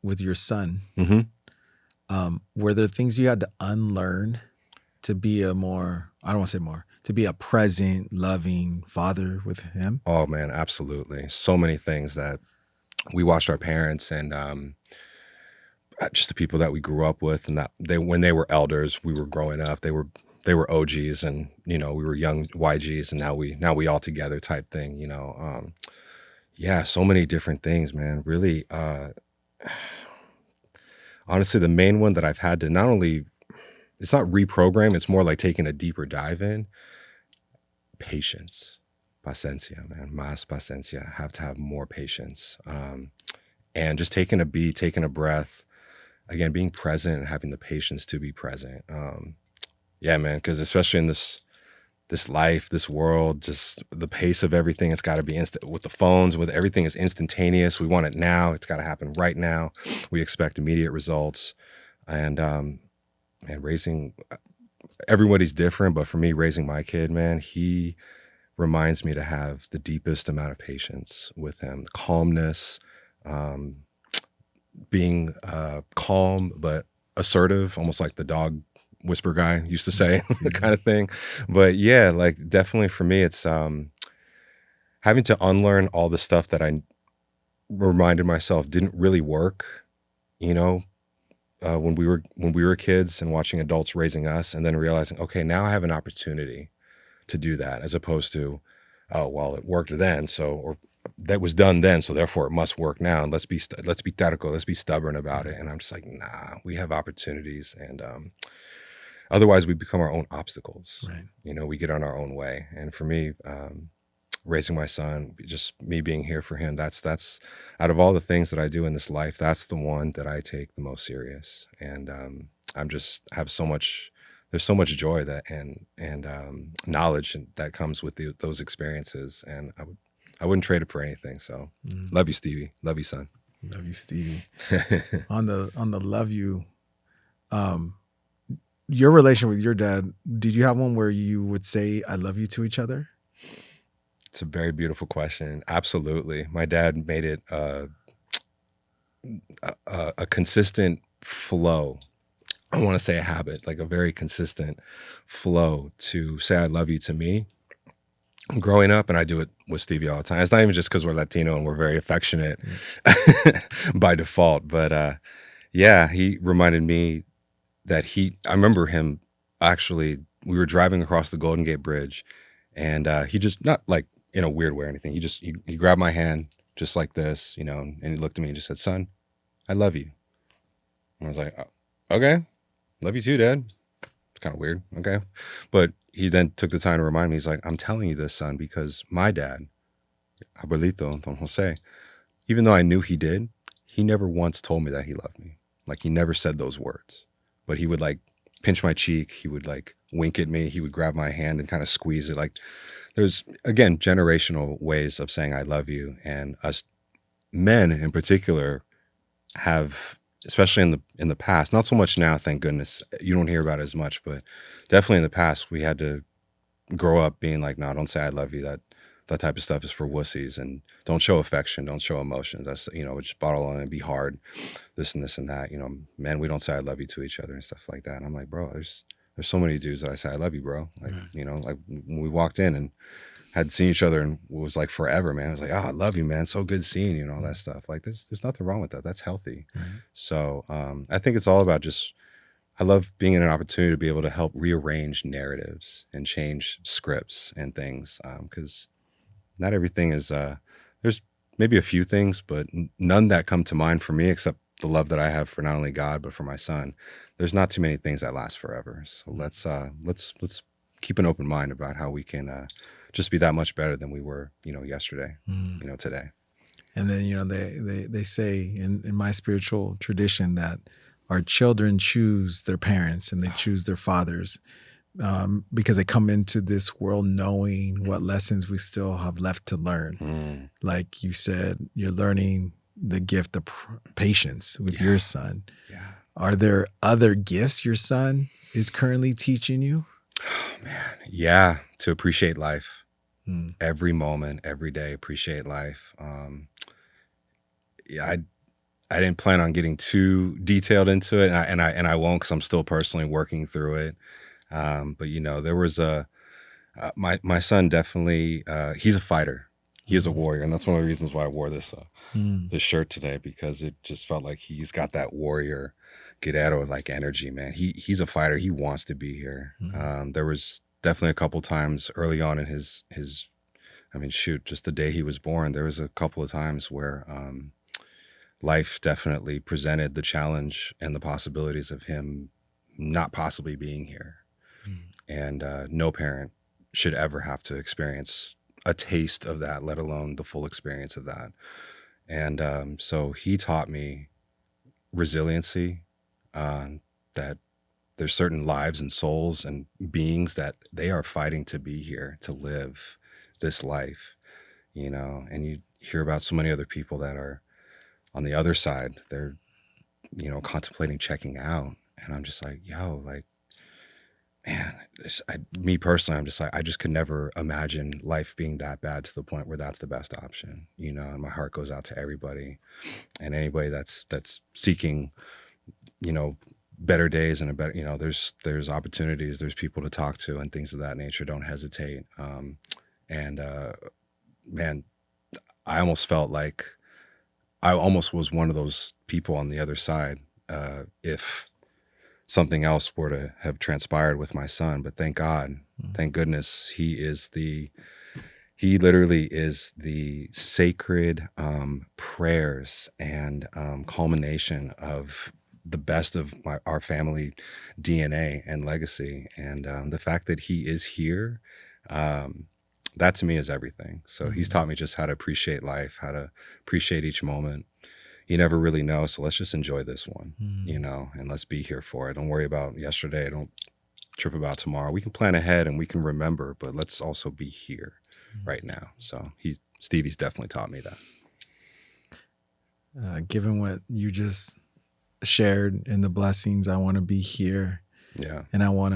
with your son, Hmm. were there things you had to unlearn to be a more, I don't want to say more, to be a present, loving father with him? Oh man, absolutely. So many things that we watched our parents and just the people that we grew up with, and that they when they were elders, we were growing up. They were OGs, and we were young YGs, and now we all together type thing. Yeah, so many different things, man. Really, honestly, the main one that I've had to not only it's not reprogram, it's more like taking a deeper dive in patience. Paciencia, man. Más paciencia. Have to have more patience. And just taking a beat, taking a breath, again, being present and having the patience to be present. Yeah, man, because especially in this life, this world, just the pace of everything, it's got to be instant. With the phones, with everything is instantaneous. We want it now. It's got to happen right now. We expect immediate results, and raising everybody's different, but for me, raising my kid, man, he reminds me to have the deepest amount of patience with him, the calmness, um, being calm but assertive, almost like the dog whisper guy used to say, kind of thing. But yeah, like definitely for me, it's having to unlearn all the stuff that I reminded myself didn't really work. You know, when we were kids and watching adults raising us, and then realizing, okay, now I have an opportunity to do that, as opposed to, oh well, it worked then, so or that was done then, so therefore it must work now, and let's be terco, let's be stubborn about it. And I'm just like, nah, we have opportunities, and otherwise we become our own obstacles. Right. We get on our own way. And for me, raising my son, just me being here for him, that's out of all the things that I do in this life, that's the one that I take the most serious. And I'm just have so much there's so much joy that and knowledge that comes with those experiences, and I wouldn't trade it for anything. So love you, Stevie. Love you, son. Love you, Stevie. On the love you, um, your relation with your dad, did you have one where you would say "I love you" to each other? It's a very beautiful question. Absolutely. My dad made it a consistent flow. I want to say a habit, like a very consistent flow to say I love you to me growing up. And I do it with Stevie all the time. It's not even just because we're Latino and we're very affectionate by default. But yeah, he reminded me that I remember him actually, we were driving across the Golden Gate Bridge, and he just, not like in a weird way or anything, he grabbed my hand just like this, and he looked at me and just said, son, I love you. And I was like, oh, okay, love you too, Dad. It's kind of weird. Okay. But he then took the time to remind me, he's like, I'm telling you this, son, because my dad, Abuelito, Don Jose, even though I knew he did, he never once told me that he loved me. Like, he never said those words, but he would like pinch my cheek. He would like wink at me. He would grab my hand and kind of squeeze it. Like, there's, again, generational ways of saying I love you. And us men in particular have, especially in the past, not so much now, thank goodness, you don't hear about it as much, but definitely in the past, we had to grow up being like, no, don't say I love you. That type of stuff is for wussies, and don't show affection, don't show emotions. That's, just bottle on and be hard, this and this and that. Men, we don't say I love you to each other and stuff like that. And I'm like, bro, there's so many dudes that I say I love you, bro. Like, like when we walked in and had seen each other and it was like forever, man. I was like, oh, I love you, man. So good seeing you and all that stuff. Like, there's nothing wrong with that. That's healthy. So I think it's all about just, I love being in an opportunity to be able to help rearrange narratives and change scripts and things. Because not everything is, there's maybe a few things, but none that come to mind for me, except the love that I have for not only God, but for my son. There's not too many things that last forever. So let's keep an open mind about how we can just be that much better than we were, yesterday, today. And then they say in my spiritual tradition that our children choose their parents and they choose their fathers, because they come into this world knowing what lessons we still have left to learn. Like you said, you're learning the gift of patience with your son. Yeah. Are there other gifts your son is currently teaching you? Oh, man. Yeah. To appreciate life. Every moment, every day, appreciate life. Yeah, I didn't plan on getting too detailed into it, and I won't, because I'm still personally working through it. But you know, there was my son definitely, he's a fighter. He is a warrior, and that's one of the reasons why I wore this this shirt today, because it just felt like he's got that warrior Guerrero like energy, man. He's a fighter. He wants to be here. There was definitely a couple times early on in his I mean, shoot, just the day he was born, there was a couple of times where life definitely presented the challenge and the possibilities of him not possibly being here. And no parent should ever have to experience a taste of that, let alone the full experience of that. And so he taught me resiliency, that there's certain lives and souls and beings that they are fighting to be here, to live this life, you know. And you hear about so many other people that are on the other side. They're, you know, contemplating checking out. And I'm just like, yo, like, man, me personally, I'm just like, I just could never imagine life being that bad to the point where that's the best option, you know. And my heart goes out to everybody and anybody that's seeking, you know, better days and a better, you know, there's opportunities, there's people to talk to and things of that nature. Don't hesitate. Man, I almost felt like I almost was one of those people on the other side, if something else were to have transpired with my son. But thank God, thank goodness, he literally is the sacred prayers and culmination of the best of our family DNA and legacy. And the fact that he is here, that to me is everything. So he's taught me just how to appreciate life, how to appreciate each moment. You never really know, so let's just enjoy this one, you know, and let's be here for it. Don't worry about yesterday. Don't trip about tomorrow. We can plan ahead and we can remember, but let's also be here right now. So Stevie's definitely taught me that. Given what you just shared and the blessings, I want to be here. Yeah. And I want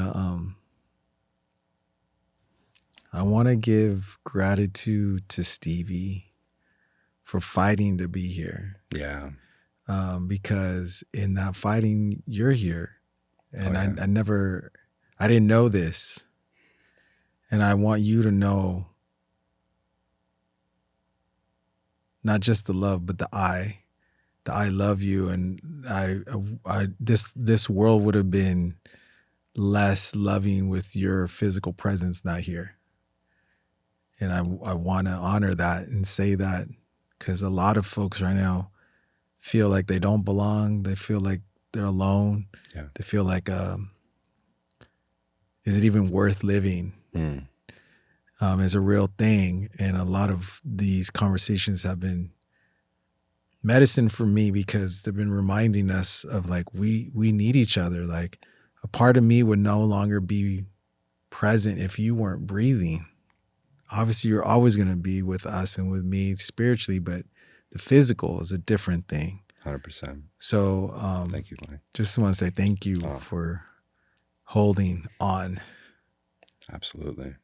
to give gratitude to Stevie for fighting to be here. Yeah. Because in that fighting, you're here. And yeah. I didn't know this. And I want you to know not just the love, but the I love you. And this world would have been less loving with your physical presence not here. And I want to honor that and say that, because a lot of folks right now feel like they don't belong. They feel like they're alone. Yeah. They feel like, is it even worth living? Is a real thing. And a lot of these conversations have been medicine for me, because they've been reminding us of like, we need each other. Like, a part of me would no longer be present if you weren't breathing. Obviously, you're always going to be with us and with me spiritually, but the physical is a different thing. 100%. So thank you, Mike. Just want to say thank you for holding on. Absolutely.